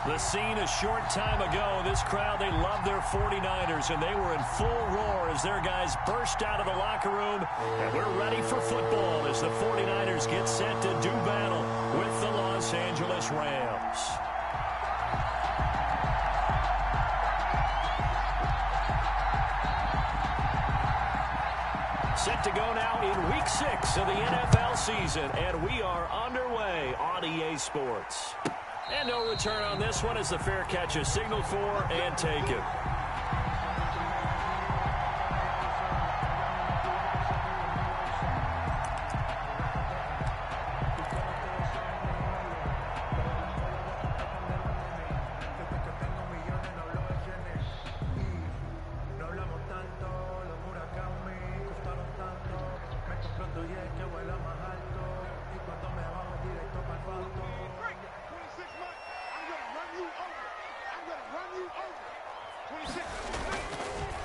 The scene a short time ago, this crowd, they love their 49ers, and they were in full roar as their guys burst out of the locker room. And we're ready for football as the 49ers get set to do battle with the Los Angeles Rams. Set to go now in Week 6 of the NFL season, and we are underway on EA Sports. And no return on this one as the fair catch is signaled for and taken.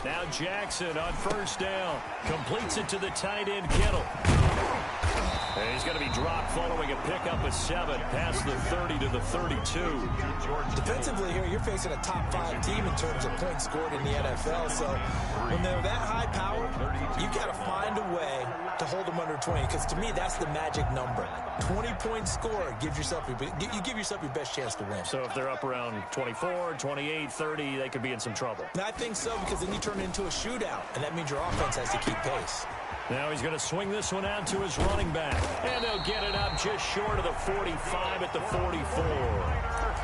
Now Jackson on first down. Completes it to the tight end, Kittle. And he's going to be dropped following a pickup of 7 past the 30 to the 32. Defensively here, you're facing a top 5 team in terms of points scored in the NFL. So when they're that high powered, you got to find a way to hold them under 20. Because to me, that's the magic number. 20 points scored gives yourself you give yourself your best chance to win. So if they're up around 24, 28, 30, they could be in some trouble. And I think so, because then you turn it into a shootout, and that means your offense has to keep pace. Now he's going to swing this one out to his running back. And they'll get it up just short of the 45 at the 44.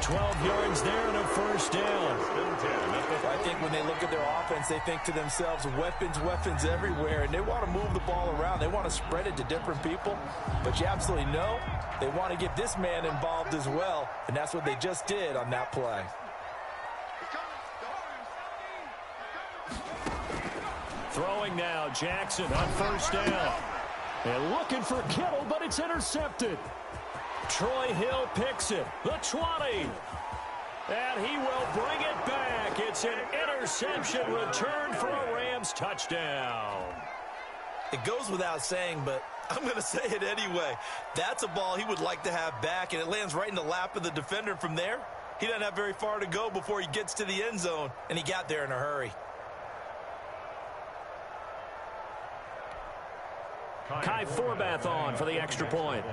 12 yards there and a first down. I think when they look at their offense, they think to themselves, weapons everywhere, and they want to move the ball around. They want to spread it to different people. But you absolutely know they want to get this man involved as well, and that's what they just did on that play. Throwing now, Jackson on first down. And looking for Kittle, but it's intercepted. Troy Hill picks it. The 20. And he will bring it back. It's an interception return for a Rams touchdown. It goes without saying, but I'm going to say it anyway. That's a ball he would like to have back, and it lands right in the lap of the defender from there. He doesn't have very far to go before he gets to the end zone, and he got there in a hurry. Kai Forbath on for the extra point.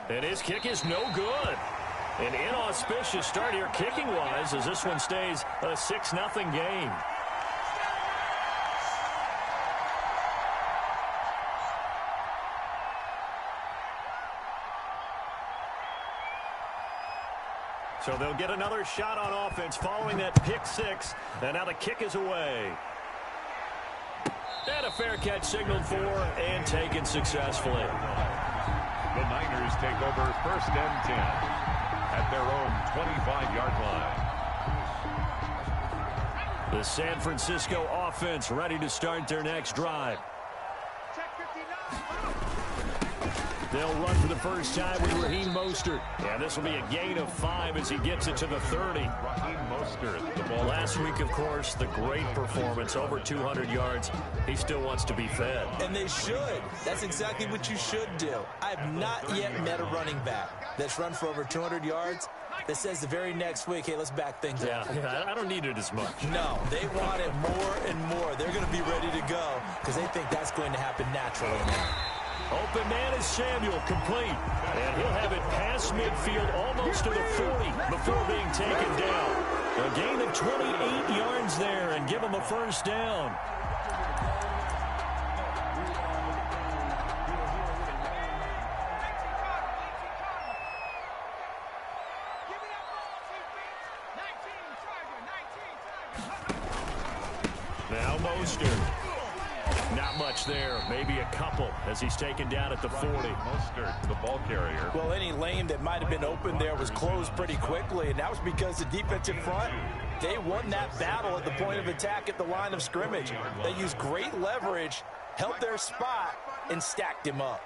And his kick is no good. An inauspicious start here kicking-wise as this one stays a 6-0 game. So they'll get another shot on offense following that pick 6. And now the kick is away. And a fair catch signaled for and taken successfully. The Niners take over first and 10 at their own 25-yard line. The San Francisco offense ready to start their next drive. They'll run for the first time with Raheem Mostert. And this will be a gain of 5 as he gets it to the 30. Raheem Mostert, the ball. Last week, of course, the great performance, over 200 yards. He still wants to be fed. And they should. That's exactly what you should do. I have not yet met a running back that's run for over 200 yards that says the very next week, hey, let's back things up. Yeah, I don't need it as much. No, they want it more and more. They're going to be ready to go because they think that's going to happen naturally now. Open man is Samuel, complete. And he'll have it past midfield almost to the 40 before being taken down. A gain of 28 yards there and give him a first down. Now Mostert. Not much there, maybe a couple as he's taken down at the 40. Mostert, the ball carrier. Well, any lane that might have been open there was closed pretty quickly, and that was because the defensive front, they won that battle at the point of attack at the line of scrimmage. They used great leverage, held their spot, and stacked him up.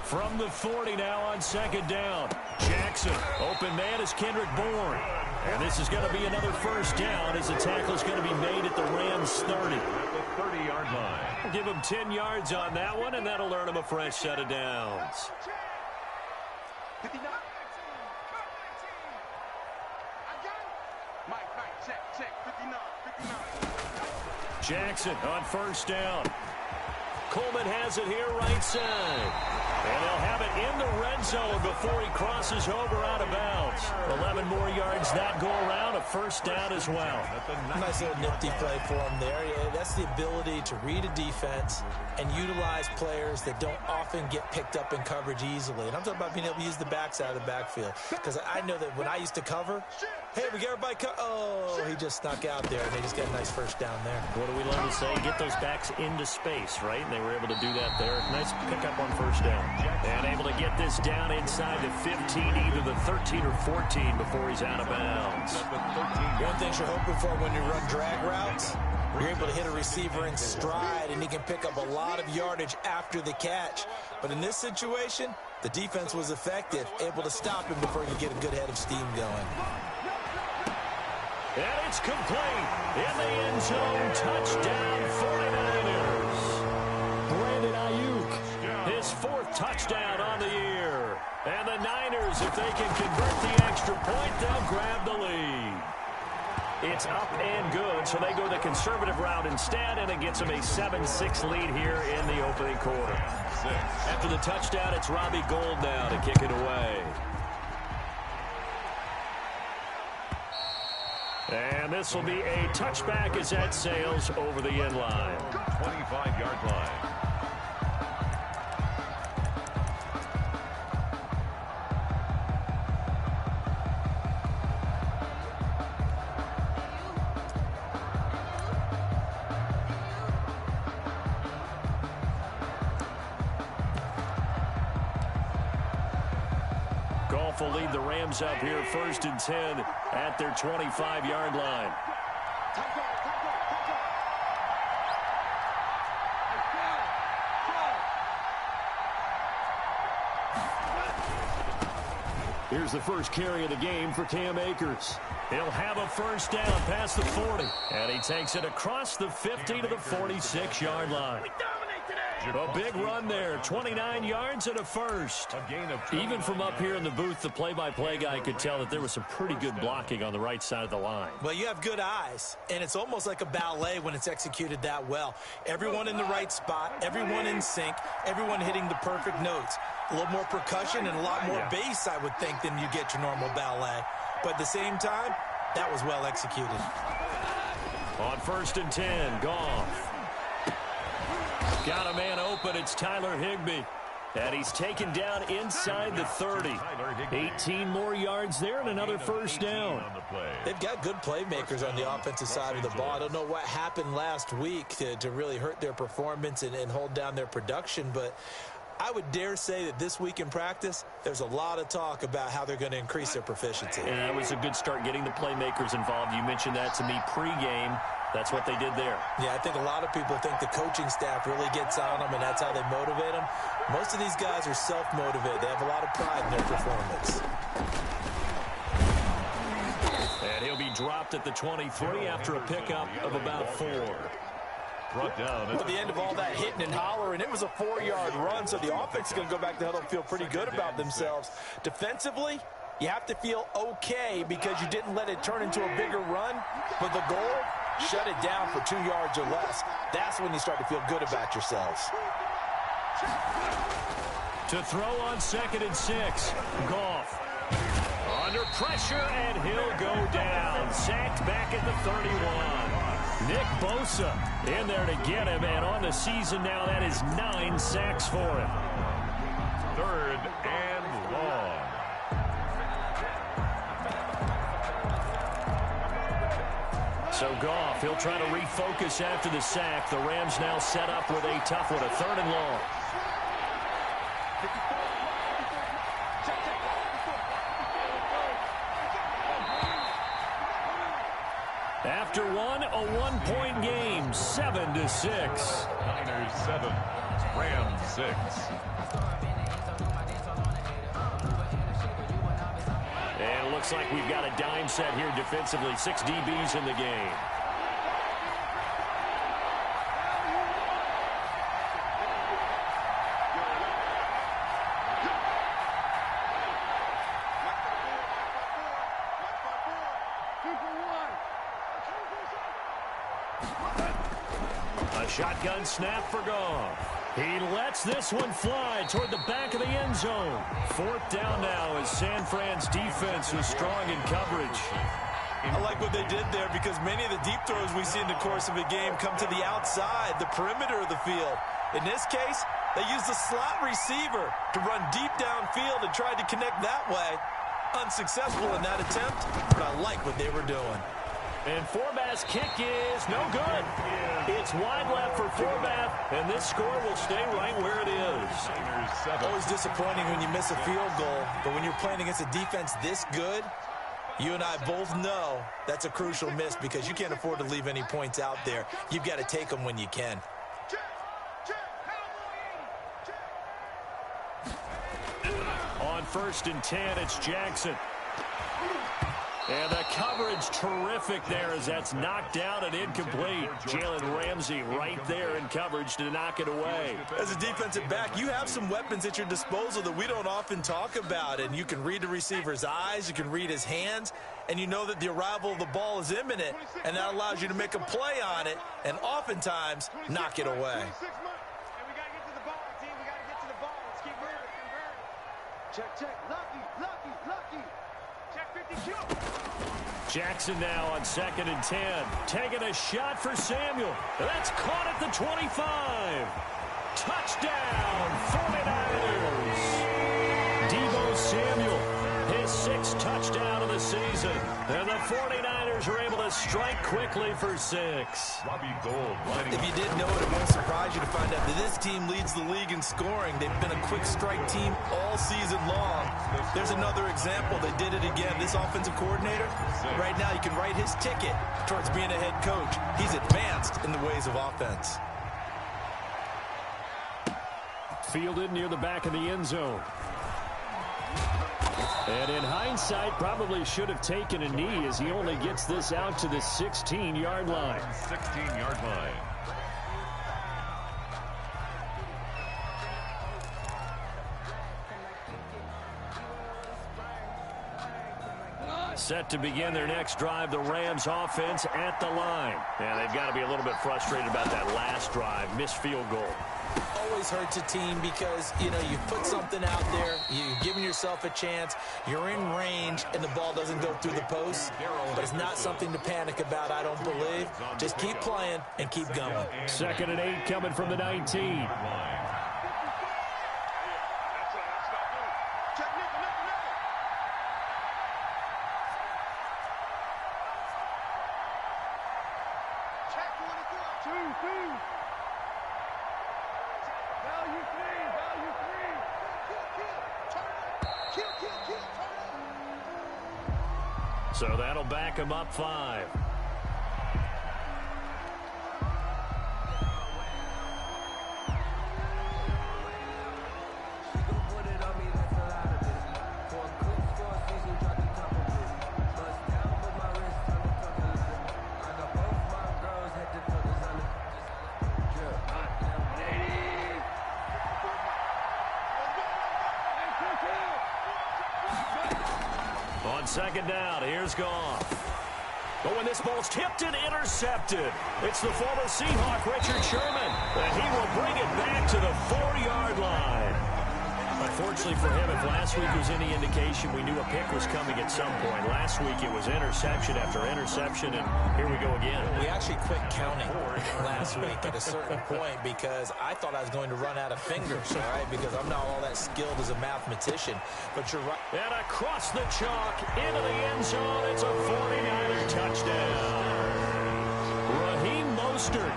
From the 40 now on second down. Jackson, open man. is Kendrick Bourne. And this is going to be another first down as the tackle is going to be made at the Rams' 30. At the 30-yard line. Give him 10 yards on that one, and that'll earn him a fresh set of downs. Jackson on first down. Coleman has it here right side. And they'll have it in the red zone before he crosses over out of bounds. 11 more yards that go around, a first down as well. Nice little nifty play for him there. Yeah, that's the ability to read a defense and utilize players that don't often get picked up in coverage easily. And I'm talking about being able to use the backside of the backfield. Because I know that when I used to cover, hey, we got everybody oh, he just snuck out there, and they just got a nice first down there. What do we love to say? Get those backs into space, right? And they were able to do that there. Nice pickup on first down. And able to get this down inside the 15, either the 13 or 14 before he's out of bounds. One thing you're hoping for when you run drag routes, you're able to hit a receiver in stride, and he can pick up a lot of yardage after the catch. But in this situation, the defense was effective, able to stop him before he could get a good head of steam going. And it's complete. In the end zone, touchdown 49ers. Brandon Ayuk, his 4th touchdown on the year. And the Niners, if they can convert the extra point, they'll grab the lead. It's up and good, so they go the conservative route instead, and it gets them a 7-6 lead here in the opening quarter. After the touchdown, it's Robbie Gould now to kick it away. And this will be a touchback as that sails over the end line. 25-yard line. Goff will lead the Rams up here 1st and 10 at their 25-yard line. Here's the first carry of the game for Cam Akers. He'll have a first down past the 40. And he takes it across the 50 to the 46-yard line. A big run there, 29 yards and a first. Even from up here in the booth, the play-by-play guy could tell that there was some pretty good blocking on the right side of the line. Well, you have good eyes, and it's almost like a ballet when it's executed that well. Everyone in the right spot, everyone in sync, everyone hitting the perfect notes. A little more percussion and a lot more bass, I would think, than you get your normal ballet. But at the same time, that was well executed. On 1st and 10, Goff. Got a man open. It's Tyler Higbee. And he's taken down inside the 30. 18 more yards there and another first down. They've got good playmakers on the offensive side of the ball. I don't know what happened last week to really hurt their performance and hold down their production, but I would dare say that this week in practice, there's a lot of talk about how they're going to increase their proficiency. And that was a good start getting the playmakers involved. You mentioned that to me pregame. That's what they did there. Yeah, I think a lot of people think the coaching staff really gets on them, and that's how they motivate them. Most of these guys are self-motivated. They have a lot of pride in their performance. And he'll be dropped at the 23 after a pickup of about 4. Brought down At the end of all that hitting and hollering, it was a 4-yard run, so the offense is going to go back to huddle and feel pretty good about themselves. Defensively, you have to feel okay because you didn't let it turn into a bigger run, but the goal, shut it down for 2 yards or less. That's when you start to feel good about yourselves. To throw on 2nd and 6, Goff. Under pressure, and he'll go down. Sacked back at the 31. Nick Bosa in there to get him, and on the season now, that is 9 sacks for him. 3rd and long. So Goff, he'll try to refocus after the sack. The Rams now set up with a tough one, a 3rd and long. After one, a one-point game, 7-6. Niners 7, Rams 6. And looks like we've got a dime set here defensively. 6 DBs in the game. A shotgun snap for Goff. He lets this one fly toward the back of the end zone. 4th down now as San Fran's defense was strong in coverage. I like what they did there because many of the deep throws we see in the course of a game come to the outside, the perimeter of the field. In this case, they used the slot receiver to run deep downfield and tried to connect that way. Unsuccessful in that attempt, but I like what they were doing. And Forbath's kick is no good. It's wide left for Forbath, and this score will stay right where it is. Always disappointing when you miss a field goal, but when you're playing against a defense this good, you and I both know that's a crucial miss because you can't afford to leave any points out there. You've got to take them when you can. On 1st and 10, it's Jackson. And the coverage terrific there as that's knocked down and incomplete. Jalen Ramsey right there in coverage to knock it away. As a defensive back, you have some weapons at your disposal that we don't often talk about. And you can read the receiver's eyes, you can read his hands, and you know that the arrival of the ball is imminent. And that allows you to make a play on it and oftentimes knock it away. Check. Lucky. Check 52. Jackson now on 2nd and 10. Taking a shot for Samuel. That's caught at the 25. Touchdown, 49ers. Deebo Samuel, his 6th touchdown of the season. And the 49ers are able to strike quickly for 6. If you didn't know it, it won't surprise you to find out that this team leads the league in scoring. They've been a quick strike team all season long. There's another example. They did it again. This offensive coordinator, right now you can write his ticket towards being a head coach. He's advanced in the ways of offense. Fielded near the back of the end zone. And in hindsight, probably should have taken a knee as he only gets this out to the 16-yard line. 16-yard line. Set to begin their next drive, the Rams offense at the line. And they've got to be a little bit frustrated about that last drive, missed field goal. Always hurts a team because, you know, you've put something out there, you've given yourself a chance, you're in range, and the ball doesn't go through the post. But it's not something to panic about, I don't believe. Just keep playing and keep going. 2nd and 8 coming from the 19. So that'll back him up 5. On 2nd down, here's Goff. But when this ball's tipped and intercepted, it's the former Seahawk, Richard Sherman, and he will bring it back to the 4-yard line. Unfortunately for him, if last week was any indication, we knew a pick was coming at some point. Last week it was interception after interception, and here we go again. We actually quit counting last week at a certain point because I thought I was going to run out of fingers, all right, because I'm not all that skilled as a mathematician. But you're right. And across the chalk, into the end zone, it's a 49er touchdown. Raheem Mostert,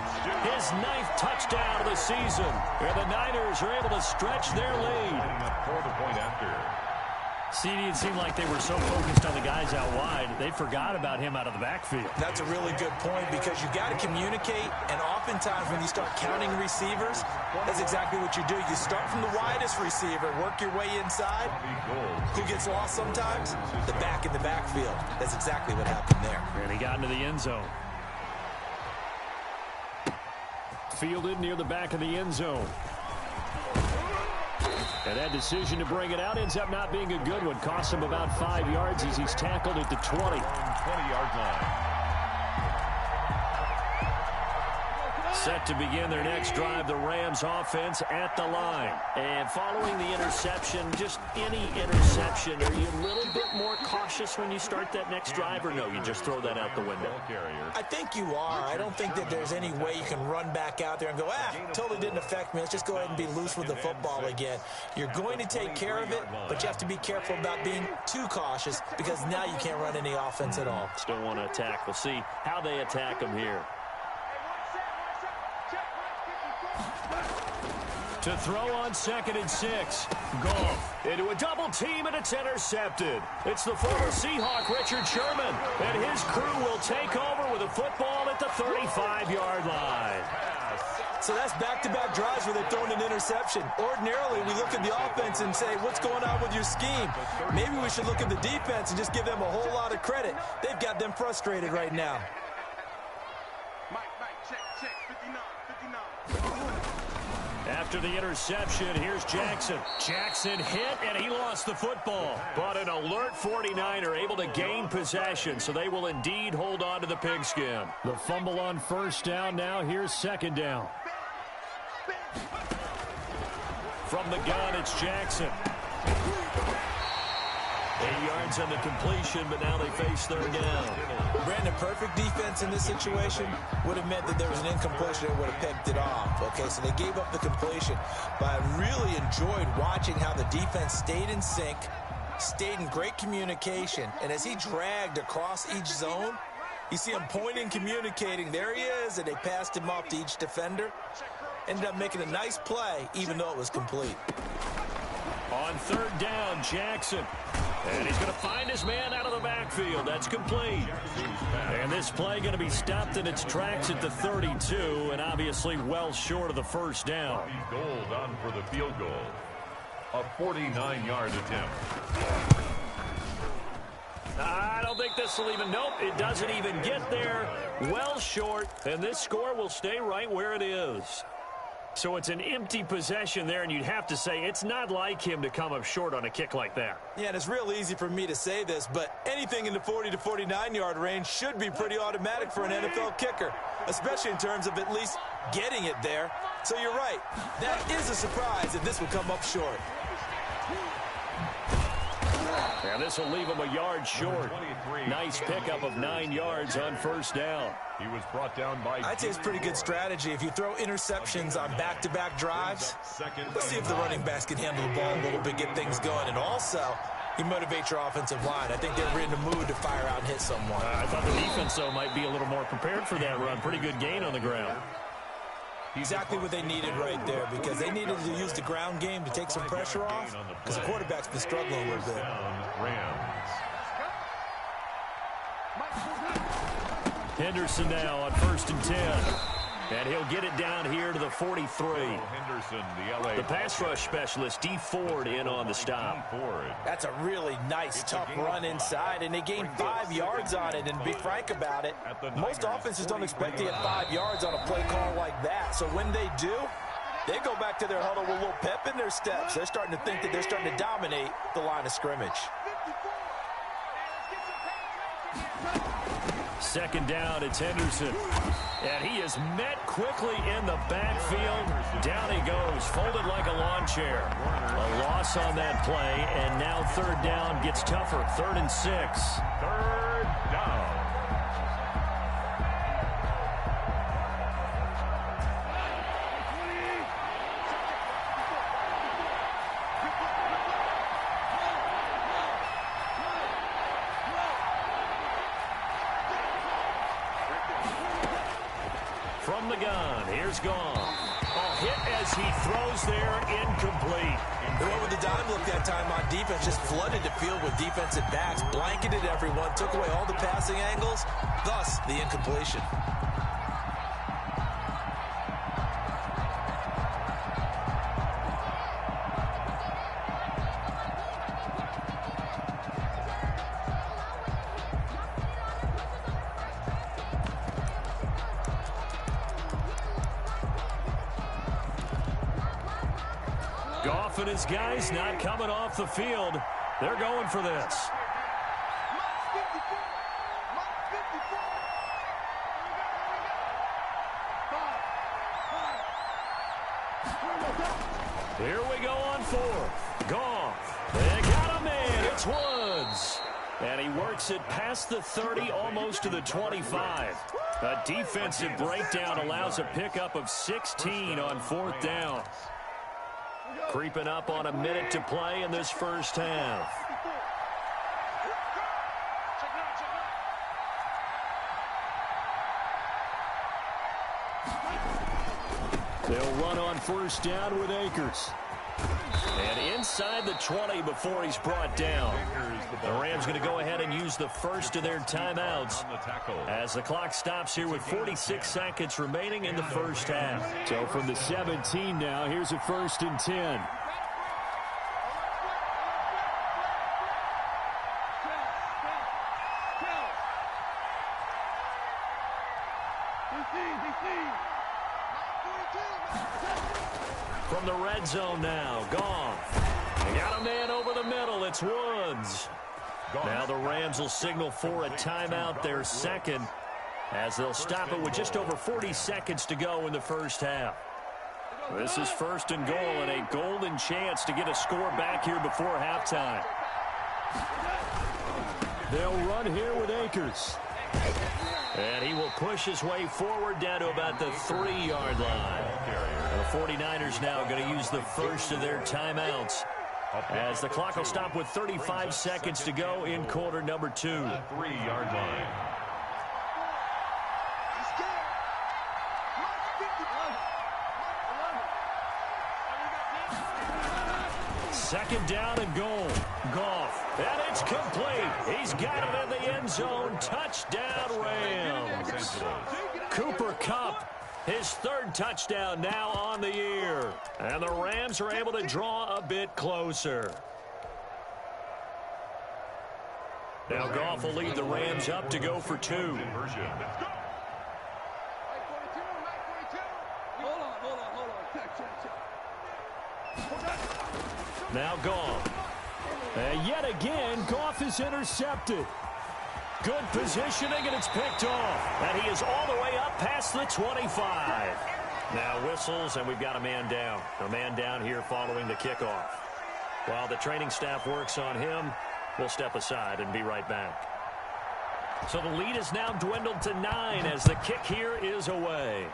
his 9th touchdown of the season. And the Niners are able to stretch their lead. For the point after. CD, it seemed like they were so focused on the guys out wide, They forgot about him out of the backfield. That's a really good point because you got to communicate, and oftentimes when you start counting receivers, that's exactly what you do. You start from the widest receiver, work your way inside. Who gets lost sometimes? The back in the backfield. That's exactly what happened there. And he got into the end zone. Fielded near the back of the end zone. And that decision to bring it out ends up not being a good one. Costs him about 5 yards as he's tackled at the 20. 20-yard line. Set to begin their next drive, the Rams offense at the line. And following the interception, just any interception, are you a little bit more cautious when you start that next drive, or no, you just throw that out the window? I think you are. I don't think that there's any way you can run back out there and go, totally didn't affect me. Let's just go ahead and be loose with the football again. You're going to take care of it, but you have to be careful about being too cautious because now you can't run any offense at all. Still want to attack. We'll see how they attack them here. To throw on 2nd and 6. Goff into a double team, and it's intercepted. It's the former Seahawk, Richard Sherman, and his crew will take over with a football at the 35-yard line. So that's back-to-back drives where they've thrown an interception. Ordinarily, we look at the offense and say, what's going on with your scheme? Maybe we should look at the defense and just give them a whole lot of credit. They've got them frustrated right now. After the interception, here's Jackson. Jackson hit, and he lost the football. But an alert 49er able to gain possession, so they will indeed hold on to the pigskin. The fumble on 1st down now. Here's 2nd down. From the gun, it's Jackson. 8 yards on the completion, but now they face 3rd down. Brandon, perfect defense in this situation would have meant that there was an incompletion and would have picked it off. Okay, so they gave up the completion. But I really enjoyed watching how the defense stayed in sync, stayed in great communication. And as he dragged across each zone, you see him pointing, communicating. There he is, and they passed him off to each defender. Ended up making a nice play, even though it was complete. On 3rd down, Jackson. And he's going to find his man out of the backfield. That's complete. And this play going to be stopped in its tracks at the 32, and obviously well short of the 1st down. Gold on for the field goal. A 49-yard attempt. I don't think this will even, nope, it doesn't even get there. Well short, and this score will stay right where it is. So it's an empty possession there, and you'd have to say it's not like him to come up short on a kick like that. Yeah, and it's real easy for me to say this, but anything in the 40 to 49-yard range should be pretty automatic for an NFL kicker, especially in terms of at least getting it there. So you're right. That is a surprise if this will come up short. And this will leave him a yard short. Nice pickup of 9 yards on 1st down. He was brought down by... I'd say it's pretty good strategy. If you throw interceptions on back-to-back drives, let's see if the running backs can handle the ball a little bit, get things going. And also, you motivate your offensive line. I think they're in the mood to fire out and hit someone. I thought the defense, though, might be a little more prepared for that run. Pretty good gain on the ground. Exactly what they needed right there, because they needed to use the ground game to take some pressure off, because the quarterback's been struggling a little bit. Henderson now on 1st and 10. And he'll get it down here to the 43. Henderson, the pass rush specialist, D. Ford, in on the stop. That's a really nice, tough run inside, and they gained 5 yards on it. And to be frank about it, most offenses don't expect to get 5 yards on a play call like that. So when they do, they go back to their huddle with a little pep in their steps. They're starting to think that they're starting to dominate the line of scrimmage. 2nd down, it's Henderson. And he is met quickly in the backfield. Down he goes, folded like a lawn chair. A loss on that play, and now 3rd down gets tougher. 3rd and 6. 3rd down. From the gun, here's Goff. Hit as he throws there, incomplete. They went with the dime look that time on defense, just flooded the field with defensive backs, blanketed everyone, took away all the passing angles, thus the incompletion. Goff and his guys not coming off the field. They're going for this. Here we go on fourth. Goff. They got him in. It's Woods. And he works it past the 30, almost to the 25. A defensive breakdown allows a pickup of 16 on fourth down. Creeping up on a minute to play in this first half. They'll run on first down with Akers. And inside the 20 before he's brought down. The Rams going to go ahead and use the first of their timeouts as the clock stops here with 46 seconds remaining in the first half. So from the 17 now, here's a 1st and 10. From the red zone now, Goff. They got a man over the middle. It's Woods. Now the Rams will signal for a timeout, their second, as they'll stop it with just over 40 seconds to go in the first half. This is 1st and goal and a golden chance to get a score back here before halftime. They'll run here with Akers. And he will push his way forward down to about the 3-yard line. The 49ers now going to use the first of their timeouts as the clock will stop with 35 seconds to go in quarter number 2. 3-yard line. Second down and goal. Goff. And it's complete. He's got it in the end zone. Touchdown, Rams. Cooper Kupp, his 3rd touchdown now on the year. And the Rams are able to draw a bit closer. Now Goff will lead the Rams up to go for 2. Now Goff. And yet again, Goff is intercepted. Good positioning, and it's picked off. And he is all the way up past the 25. Now whistles, and we've got a man down. A man down here following the kickoff. While the training staff works on him, we'll step aside and be right back. So the lead is now dwindled to 9 as the kick here is away.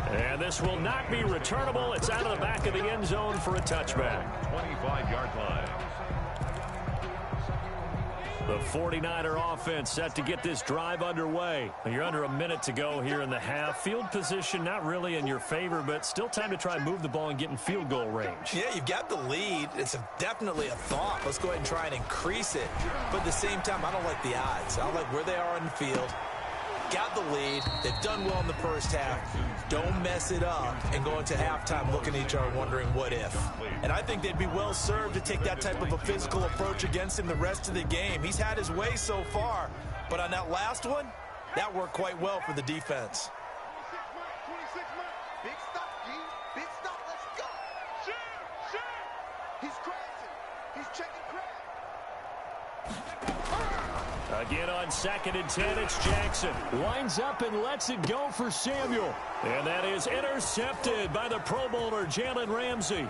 And this will not be returnable. It's out of the back of the end zone for a touchback. 25-yard line. The 49er offense set to get this drive underway. You're under a minute to go here in the half. Field position not really in your favor, but still time to try and move the ball and get in field goal range. Yeah, you've got the lead. It's definitely a thought. Let's go ahead and try and increase it. But at the same time, I don't like the odds. I don't like where they are on the field. Got the lead. They've done well in the first half. Don't mess it up and go into halftime looking at each other wondering what if. And I think they'd be well served to take that type of a physical approach against him the rest of the game. He's had his way so far, but on that last one, that worked quite well for the defense. 26 man. Big stop, G. Big stop. Let's go. Shoot. He's crossing. He's checking crack. Again on 2nd and 10, it's Jackson. Winds up and lets it go for Samuel. And that is intercepted by the Pro Bowler, Jalen Ramsey.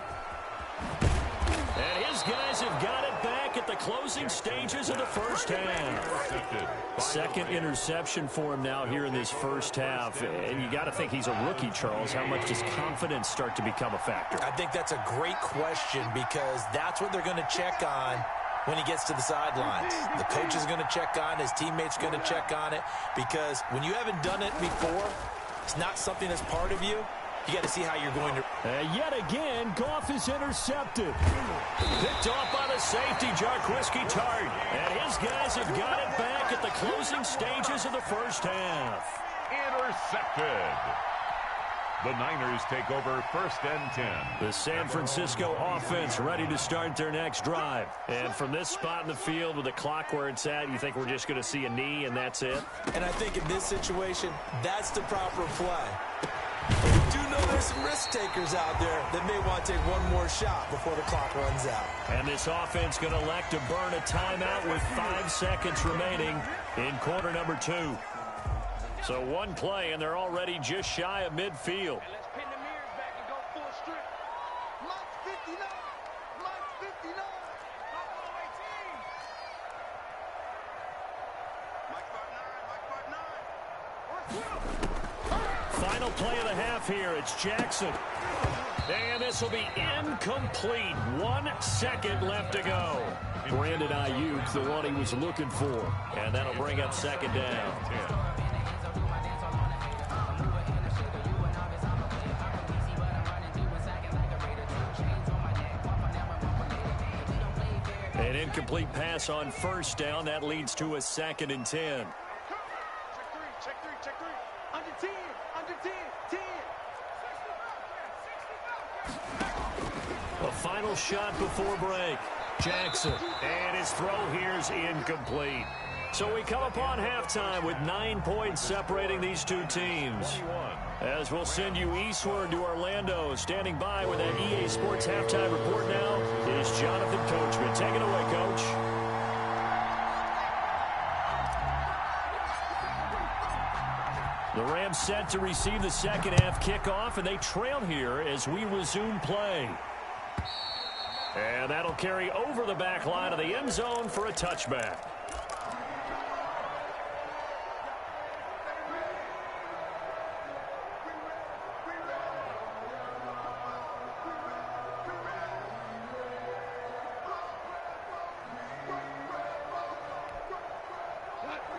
And his guys have got it back at the closing stages of the first half. 2nd interception for him now here in this first half. And you got to think he's a rookie, Charles. How much does confidence start to become a factor? I think that's a great question because that's what they're going to check on when he gets to the sidelines. The coach is going to check on it. His teammates are going to check on it because when you haven't done it before, it's not something that's part of you, you got to see how you're going to. Yet again, Goff is intercepted. Picked off by the safety, Jarquiski Tart. And his guys have got it back at the closing stages of the first half. Intercepted. The Niners take over 1st and 10. The San Francisco offense ready to start their next drive. And from this spot in the field with the clock where it's at, you think we're just going to see a knee and that's it? And I think in this situation, that's the proper play. We do know there's some risk takers out there that may want to take one more shot before the clock runs out. And this offense going to elect to burn a timeout with 5 seconds remaining in quarter number 2. So one play, and they're already just shy of midfield. And let's pin the mirrors back and go full strip. Mike's 59. Mike's 59. Mike's 5'9". Mike's 5'9". Final play of the half here. It's Jackson. And this will be incomplete. 1 second left to go. Brandon Ayuk, the one he was looking for. And that'll bring up second down. An incomplete pass on first down. That leads to a 2nd and 10. Check three, check three. Under 10, under 10, 10. A final shot before break. Jackson. And his throw here's incomplete. So we come upon halftime with 9 points separating these two teams. As we'll send you eastward to Orlando. Standing by with that EA Sports halftime report now is Jonathan Coachman. Take it away, Coach. The Rams set to receive the second half kickoff, and they trail here as we resume play. And that'll carry over the back line of the end zone for a touchback.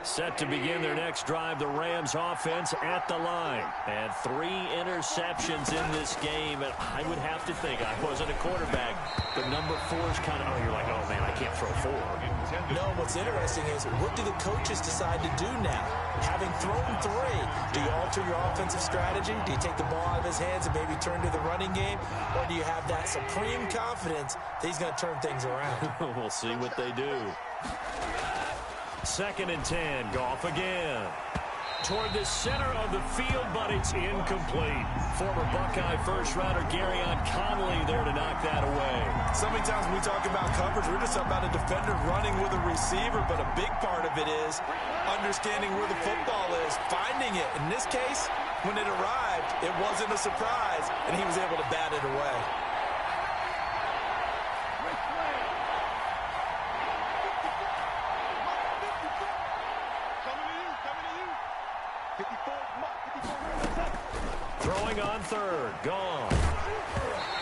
Set to begin their next drive, the Rams offense at the line. And 3 interceptions in this game. And I would have to think, I wasn't a quarterback, but number 4 is kind of, you're like, oh, man, I can't throw 4. No, what's interesting is what do the coaches decide to do now? Having thrown 3, do you alter your offensive strategy? Do you take the ball out of his hands and maybe turn to the running game? Or do you have that supreme confidence that he's going to turn things around? We'll see what they do. 2nd and 10, Goff again. Toward the center of the field, but it's incomplete. Former Buckeye first-rounder Garyon Conley there to knock that away. So many times when we talk about coverage, we're just talking about a defender running with a receiver, but a big part of it is understanding where the football is, finding it. In this case, when it arrived, it wasn't a surprise, and he was able to bat it away. Throwing on third, gone.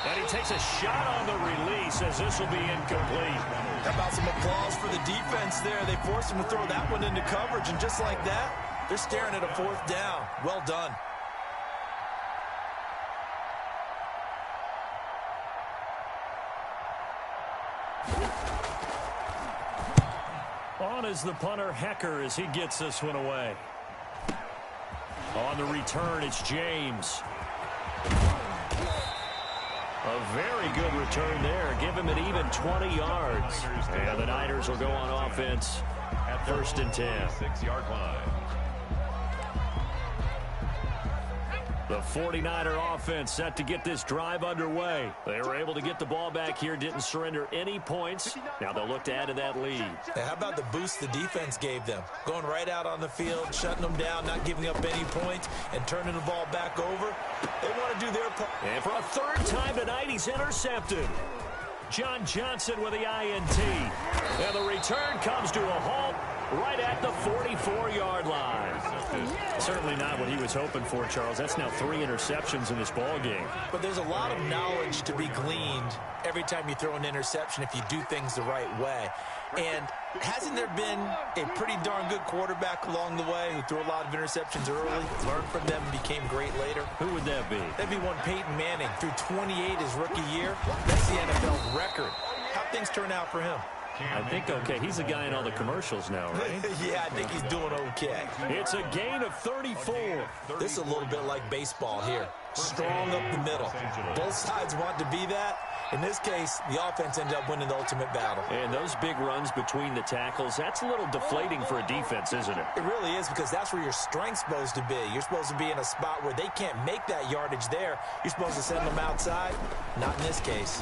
And he takes a shot on the release as this will be incomplete. How about some applause for the defense there? They forced him to throw that one into coverage, and just like that, they're staring at a 4th down. Well done. On is the punter, Hecker, as he gets this one away. On the return, it's James. A very good return there. Give him an even 20 yards. And the Niners will go on offense at 1st and 10. 6-yard line. The 49er offense set to get this drive underway. They were able to get the ball back here, didn't surrender any points. Now they'll look to add to that lead. How about the boost the defense gave them? Going right out on the field, shutting them down, not giving up any points, and turning the ball back over. They want to do their part. And for a 3rd time tonight, he's intercepted. John Johnson with the INT. And the return comes to a halt right at the 44-yard line. Certainly not what he was hoping for, Charles. That's now 3 interceptions in this ball game. But there's a lot of knowledge to be gleaned every time you throw an interception if you do things the right way. And hasn't there been a pretty darn good quarterback along the way who threw a lot of interceptions early, learned from them, and became great later? Who would that be? That'd be one Peyton Manning. Threw 28 his rookie year. That's the NFL record. How'd things turn out for him? I think okay. He's the guy in all the commercials now, right? Yeah, I think he's doing okay. It's a gain of 34. This is a little bit like baseball here. Strong up the middle. Both sides want to be that. In this case, the offense ended up winning the ultimate battle. And those big runs between the tackles, that's a little deflating for a defense, isn't it? It really is, because that's where your strength's supposed to be. You're supposed to be in a spot where they can't make that yardage there. You're supposed to send them outside. Not in this case.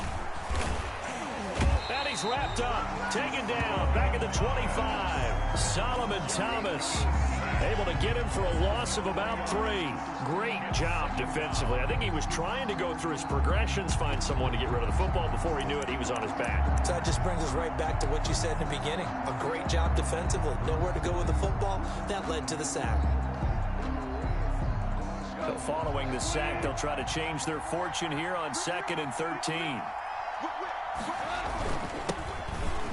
And he's wrapped up, taken down, back at the 25. Solomon Thomas able to get him for a loss of about 3. Great job defensively. I think he was trying to go through his progressions, find someone to get rid of the football. Before he knew it, he was on his back. So that just brings us right back to what you said in the beginning. A great job defensively. Nowhere to go with the football. That led to the sack. But following the sack, they'll try to change their fortune here on 2nd and 13.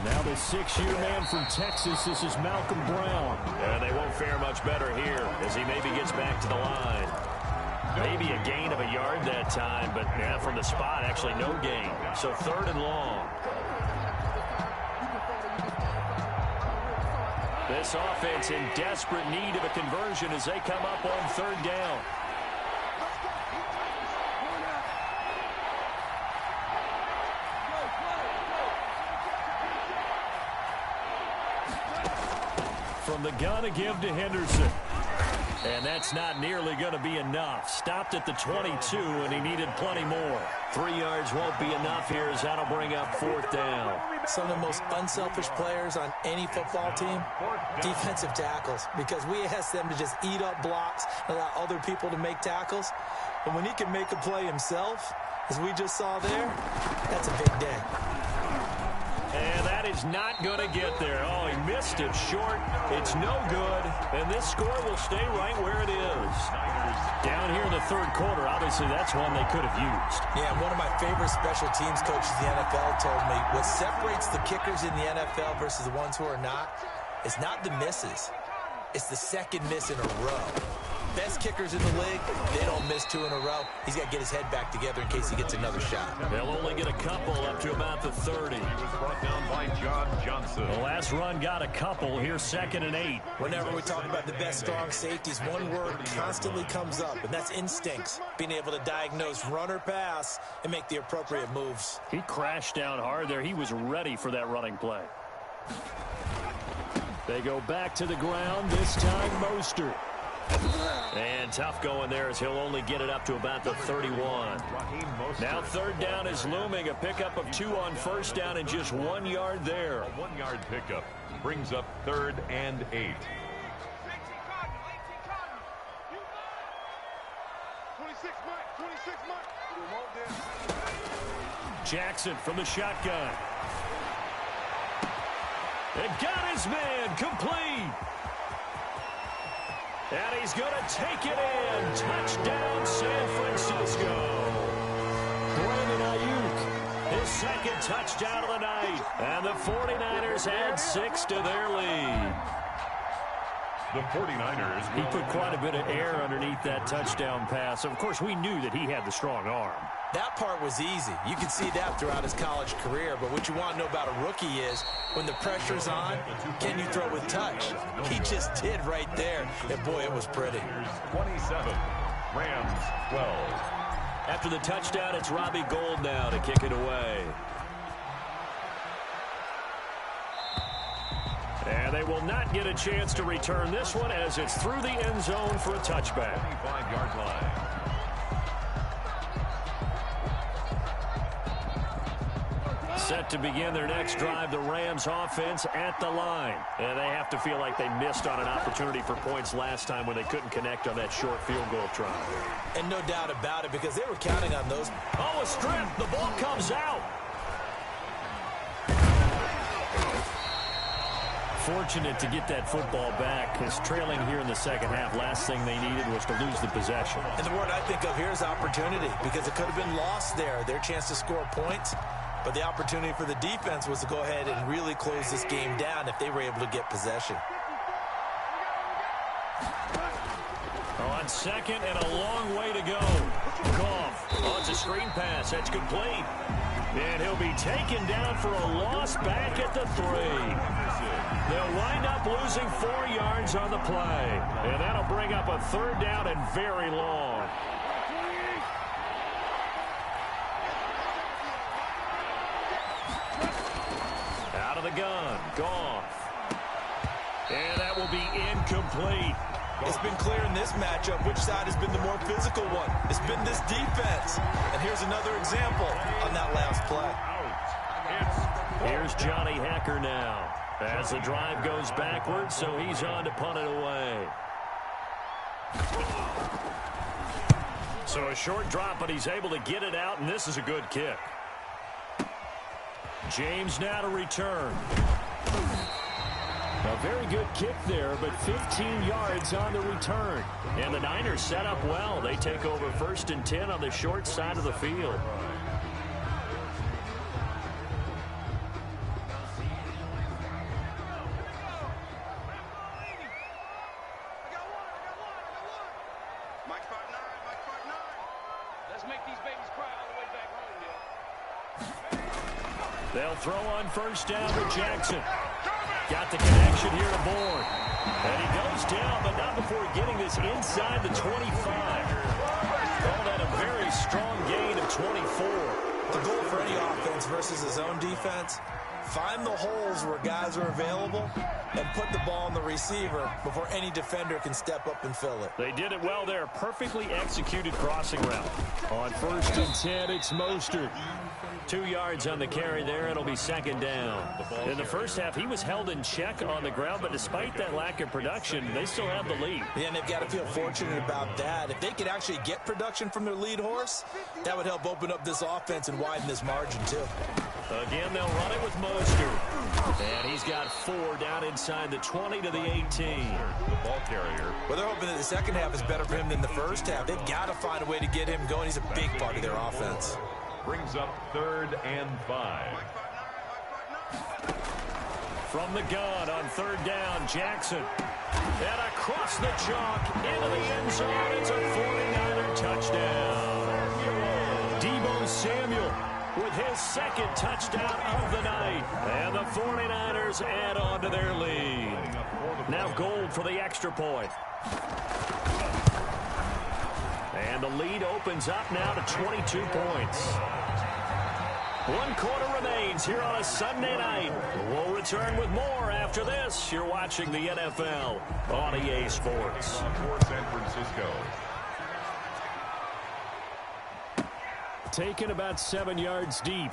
Now the 6-year man from Texas, this is Malcolm Brown. And they won't fare much better here as he maybe gets back to the line. Maybe a gain of a yard that time, but yeah, from the spot, actually no gain. So 3rd and long. This offense in desperate need of a conversion as they come up on 3rd down. From the gun to give to Henderson. And that's not nearly going to be enough. Stopped at the 22, and he needed plenty more. 3 yards won't be enough here as that'll bring up 4th down. Some of the most unselfish players on any football team, defensive tackles, because we ask them to just eat up blocks and allow other people to make tackles. And when he can make a play himself, as we just saw there, that's a big day. And that is not going to get there. Oh, he missed it short. It's no good. And this score will stay right where it is. Down here in the 3rd quarter, obviously that's one they could have used. Yeah, one of my favorite special teams coaches in the NFL told me what separates the kickers in the NFL versus the ones who are not is not the misses. It's the second miss in a row. Best kickers in the league, they don't miss 2 in a row. He's got to get his head back together in case he gets another shot. They'll only get a couple up to about the 30. He was brought down by John Johnson. The last run got a couple. Here's 2nd and 8. Whenever we talk about the best strong safeties, one word constantly comes up, and that's instincts. Being able to diagnose run or pass and make the appropriate moves. He crashed down hard there. He was ready for that running play. They go back to the ground, this time Mostert. And tough going there as he'll only get it up to about the 31. Now 3rd down is looming. A pickup of 2 on 1st down and just 1 yard there. A 1-yard pickup brings up 3rd and 8. 26 Jackson from the shotgun. And got his man complete. And he's going to take it in. Touchdown, San Francisco. Brandon Ayuk, his 2nd touchdown of the night. And the 49ers add 6 to their lead. The 49ers. He put quite a bit of air underneath that touchdown pass. Of course, we knew that he had the strong arm. That part was easy. You can see that throughout his college career. But what you want to know about a rookie is when the pressure's on, can you throw with touch? He just did right there. And, boy, it was pretty. 27, Rams 12. After the touchdown, it's Robbie Gould now to kick it away. And they will not get a chance to return this one as it's through the end zone for a touchback. 25-yard line. Set to begin their next drive, the Rams offense at the line. And they have to feel like they missed on an opportunity for points last time when they couldn't connect on that short field goal try. And no doubt about it, because they were counting on those. Oh, a strip. The ball comes out. Fortunate to get that football back, because trailing here in the second half, last thing they needed was to lose the possession. And the word I think of here is opportunity, because it could have been lost there, their chance to score points. But the opportunity for the defense was to go ahead and really close this game down if they were able to get possession. On second and a long way to go. Goff. Oh, it's a screen pass. That's complete. And he'll be taken down for a loss back at the 3. They'll wind up losing 4 yards on the play. And that'll bring up a 3rd down and very long. Out of the gun. Goff. And that will be incomplete. It's been clear in this matchup which side has been the more physical one. It's been this defense. And here's another example on that last play. Here's Johnny Hacker now as the drive goes backwards, so he's on to punt it away. So a short drop, but he's able to get it out, and this is a good kick. James now to return. A very good kick there, but 15 yards on the return. And the Niners set up well. They take over 1st and 10 on the short side of the field. Mike 5'9", Mike 5'9". Let's make these babies cry all the way back home, yo. They'll throw on 1st down to Jackson. Got the connection here to Bourne. And he goes down, but not before getting this inside the 25. Call that a very strong gain of 24. The goal for any offense versus his own defense, find the holes where guys are available and put the ball on the receiver before any defender can step up and fill it. They did it well there. Perfectly executed crossing route. On 1st and 10, it's Mostert. 2 yards on the carry there. It'll be 2nd down. In the first half, he was held in check on the ground, but despite that lack of production, they still have the lead. Yeah, and they've got to feel fortunate about that. If they could actually get production from their lead horse, that would help open up this offense and widen this margin, too. Again, they'll run it with Mostert. And he's got 4 down inside the 20 to the 18. The ball carrier. Well, they're hoping that the second half is better for him than the first half. They've got to find a way to get him going. He's a big part of their offense. Brings up 3rd and 5. From the gun on 3rd down, Jackson. And across the chalk into the end zone. It's a 49er touchdown. Deebo Samuel with his 2nd touchdown of the night. And the 49ers add on to their lead. Now Gold for the extra point. And the lead opens up now to 22 points. 1 quarter remains here on a Sunday night. We'll return with more after this. You're watching the NFL on EA Sports. For San Francisco. Taken about 7 yards deep.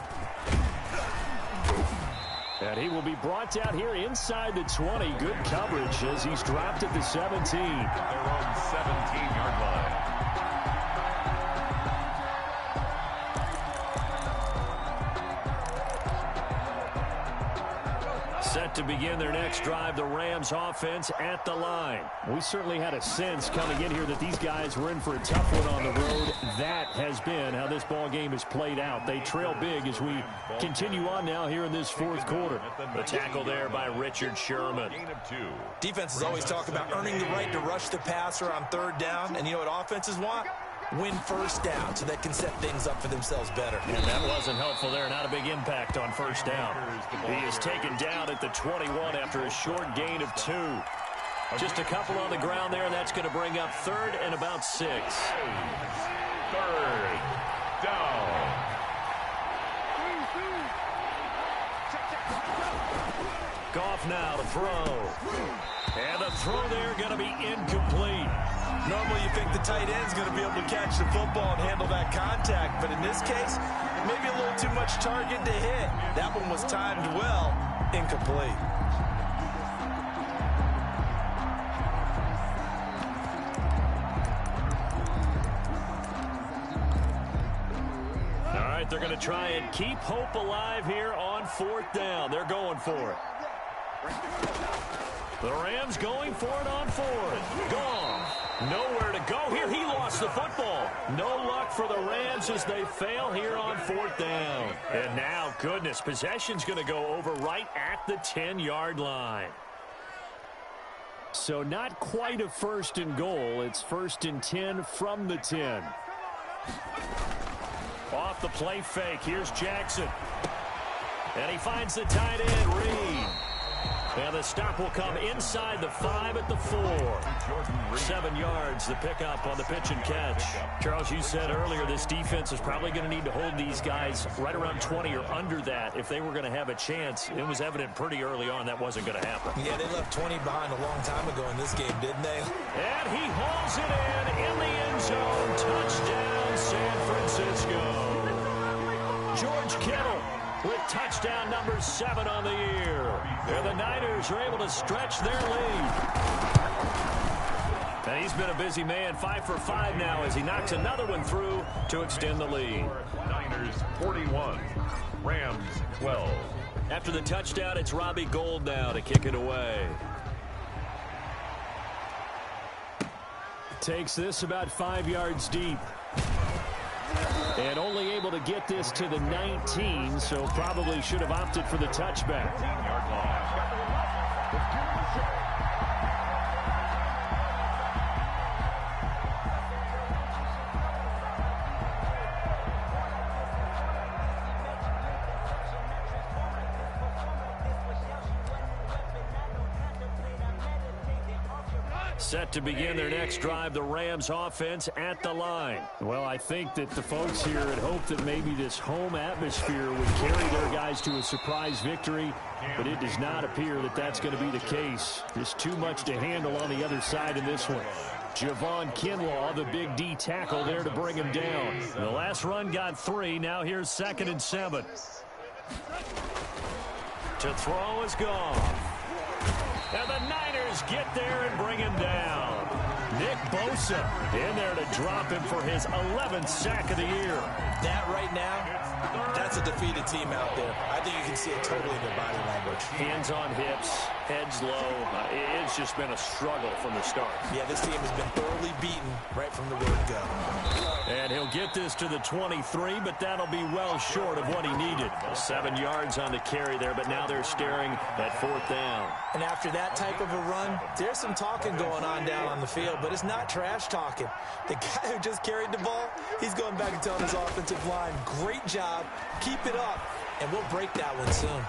And he will be brought down here inside the 20. Good coverage as he's dropped at the 17. Their own 17-yard line. Set to begin their next drive, the Rams offense at the line. We certainly had a sense coming in here that these guys were in for a tough one on the road. That has been how this ball game has played out. They trail big as we continue on now here in this 4th quarter. The tackle there by Richard Sherman. Defenses always talk about earning the right to rush the passer on 3rd down. And you know what offenses want? Win 1st down so they can set things up for themselves better. And that wasn't helpful there. Not a big impact on 1st down. He is taken down at the 21 after a short gain of 2. Just a couple on the ground there, and that's going to bring up 3rd and about 6. 3rd down. Goff now to throw. And the throw there going to be incomplete. Normally you think the tight end's going to be able to catch the football and handle that contact, but in this case, maybe a little too much target to hit. That one was timed well, incomplete. All right, they're going to try and keep hope alive here on 4th down. They're going for it. The Rams going for it on fourth. Gone. Nowhere to go here. He lost the football. No luck for the Rams as they fail here on fourth down. And now, goodness, possession's going to go over right at the 10-yard line. So not quite a first and goal. It's first and 10 from the 10. Off the play fake. Here's Jackson. And he finds the tight end, Reed. And the stop will come inside the 5 at the 4. 7 yards, the pickup on the pitch and catch. Charles, you said earlier this defense is probably going to need to hold these guys right around 20 or under that if they were going to have a chance. It was evident pretty early on that wasn't going to happen. Yeah, they left 20 behind a long time ago in this game, didn't they? And he hauls it in the end zone. Touchdown, San Francisco. George Kittle with touchdown number 7 on the year. And the Niners are able to stretch their lead. And he's been a busy man, 5 for 5 now as he knocks another one through to extend the lead. Niners 41, Rams 12. After the touchdown, it's Robbie Gould now to kick it away. Takes this about 5 yards deep. And only able to get this to the 19, so probably should have opted for the touchback. 15-yard loss. Set to begin their next drive, the Rams offense at the line. Well, I think that the folks here had hoped that maybe this home atmosphere would carry their guys to a surprise victory, but it does not appear that that's going to be the case. There's too much to handle on the other side in this one. Javon Kinlaw, the big D tackle there to bring him down. The last run got 3. Now here's 2nd and 7. To throw is gone. And the Niners get there and bring him down. Nick Bosa in there to drop him for his 11th sack of the year. That right now, that's a defeated team out there. I think you can see it totally in their body language. Hands on hips, heads low. It's just been a struggle from the start. Yeah, this team has been thoroughly beaten right from the word go. And he'll get this to the 23, but that'll be well short of what he needed. 7 yards on the carry there, but now they're staring at 4th down. And after that type of a run, there's some talking going on down on the field, but it's not trash talking. The guy who just carried the ball, he's going back and telling his offensive line, great job, keep it up, and we'll break that one soon.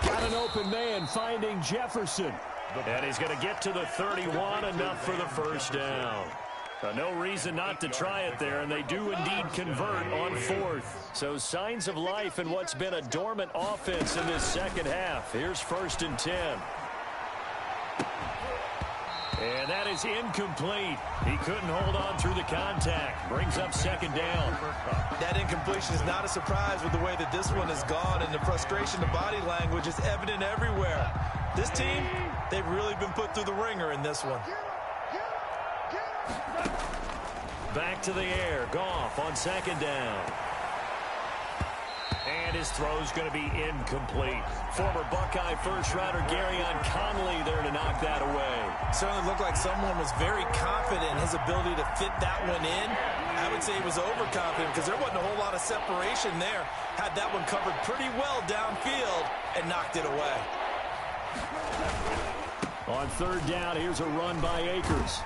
Got an open man finding Jefferson. And he's going to get to the 31, enough for the first down. No reason not to try it there, and they do indeed convert on 4th. So signs of life in what's been a dormant offense in this second half. Here's 1st and 10. And that is incomplete. He couldn't hold on through the contact. Brings up 2nd down. That incompletion is not a surprise with the way that this one has gone, and the frustration, the body language is evident everywhere. This team, they've really been put through the ringer in this one. Back to the air. Goff on 2nd down. And his throw's going to be incomplete. Former Buckeye first-rounder Garyon Conley there to knock that away. Certainly looked like someone was very confident in his ability to fit that one in. I would say he was overconfident because there wasn't a whole lot of separation there. Had that one covered pretty well downfield and knocked it away. On 3rd down, here's a run by Akers.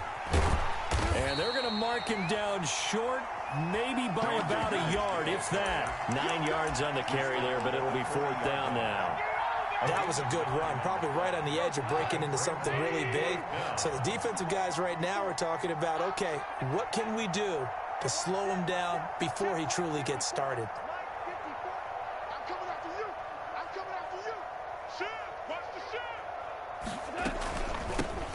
And they're going to mark him down short, maybe by about a yard, if that. 9 yards on the carry there, but it'll be 4th down now. That was a good run, probably right on the edge of breaking into something really big. So the defensive guys right now are talking about, okay, what can we do to slow him down before he truly gets started? I'm coming after you. I'm coming after you. Shoot. Watch the shoot.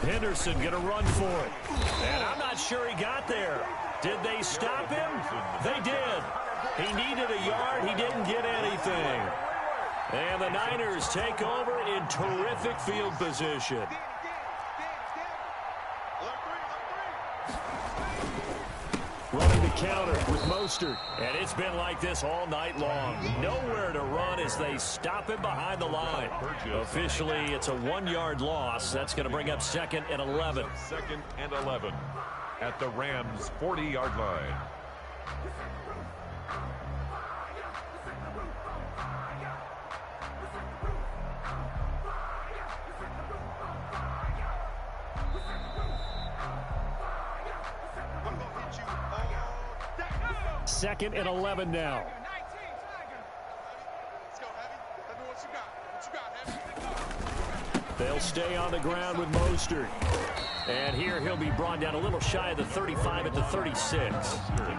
Henderson going to run for it. And I'm not sure he got there. Did they stop him? They did. He needed a yard. He didn't get anything. And the Niners take over in terrific field position. running the counter with Mostert. And it's been like this all night long. Nowhere to run as they stop him behind the line. Officially, it's a 1-yard loss. That's going to bring up 2nd and 11. 2nd and 11 at the Rams' 40-yard line. Second and 11 now. They'll stay on the ground with Mostert. And here he'll be brought down a little shy of the 35 at the 36.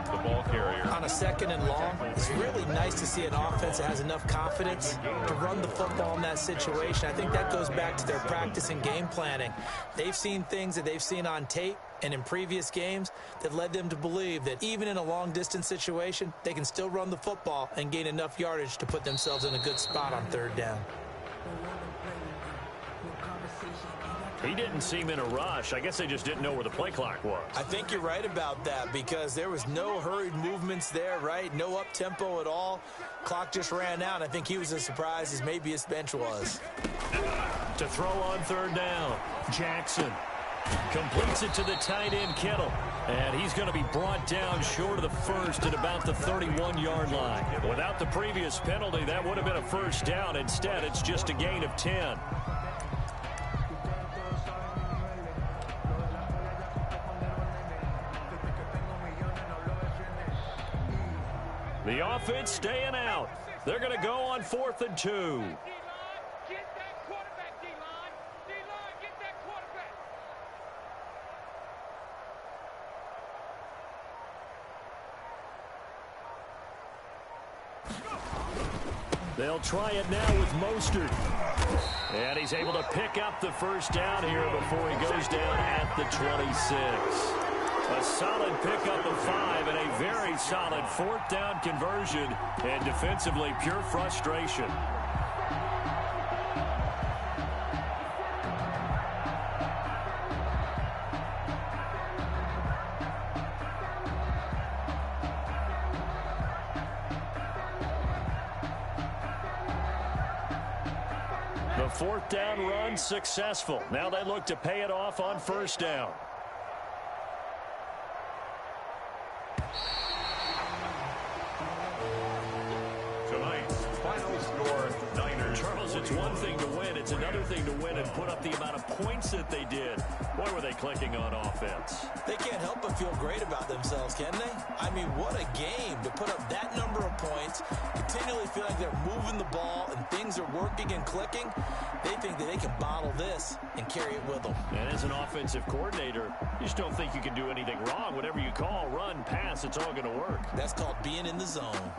The ball carrier. On a 2nd and long, it's really nice to see an offense that has enough confidence to run the football in that situation. I think that goes back to their practice and game planning. They've seen things that they've seen on tape and in previous games that led them to believe that even in a long-distance situation, they can still run the football and gain enough yardage to put themselves in a good spot on 3rd down. He didn't seem in a rush. I guess they just didn't know where the play clock was. I think you're right about that because there was no hurried movements there, right? No up-tempo at all. Clock just ran out. I think he was as surprised as maybe his bench was. To throw on 3rd down, Jackson completes it to the tight end, Kittle. And he's going to be brought down short of the 1st at about the 31-yard line. Without the previous penalty, that would have been a 1st down. Instead, it's just a gain of 10. The offense staying out. They're going to go on 4th and 2. Get that quarterback, D-line. D-line, get that quarterback. They'll try it now with Mostert. And he's able to pick up the 1st down here before he goes down at the 26. A solid pickup of 5 and a very solid 4th down conversion. And defensively, pure frustration. The 4th down run successful. Now they look to pay it off on 1st down. It's one thing to win. It's another thing to win and put up the amount of points that they did. Boy, were they clicking on offense. They can't help but feel great about themselves, can they? I mean, what a game to put up that number of points, continually feel like they're moving the ball and things are working and clicking. They think that they can bottle this and carry it with them. And as an offensive coordinator, you just don't think you can do anything wrong. Whatever you call, run, pass, it's all going to work. That's called being in the zone.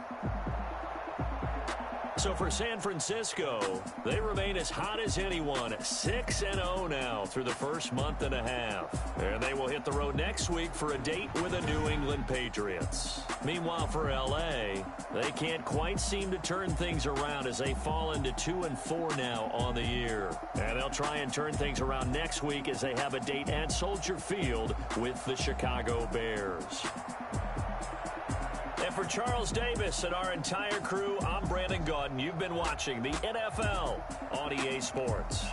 So for San Francisco, they remain as hot as anyone, 6-0 now through the first month and a half. And they will hit the road next week for a date with the New England Patriots. Meanwhile, for L.A., they can't quite seem to turn things around as they fall into 2-4 now on the year. And they'll try and turn things around next week as they have a date at Soldier Field with the Chicago Bears. And for Charles Davis and our entire crew, I'm Brandon Gaudin. You've been watching the NFL on EA Sports.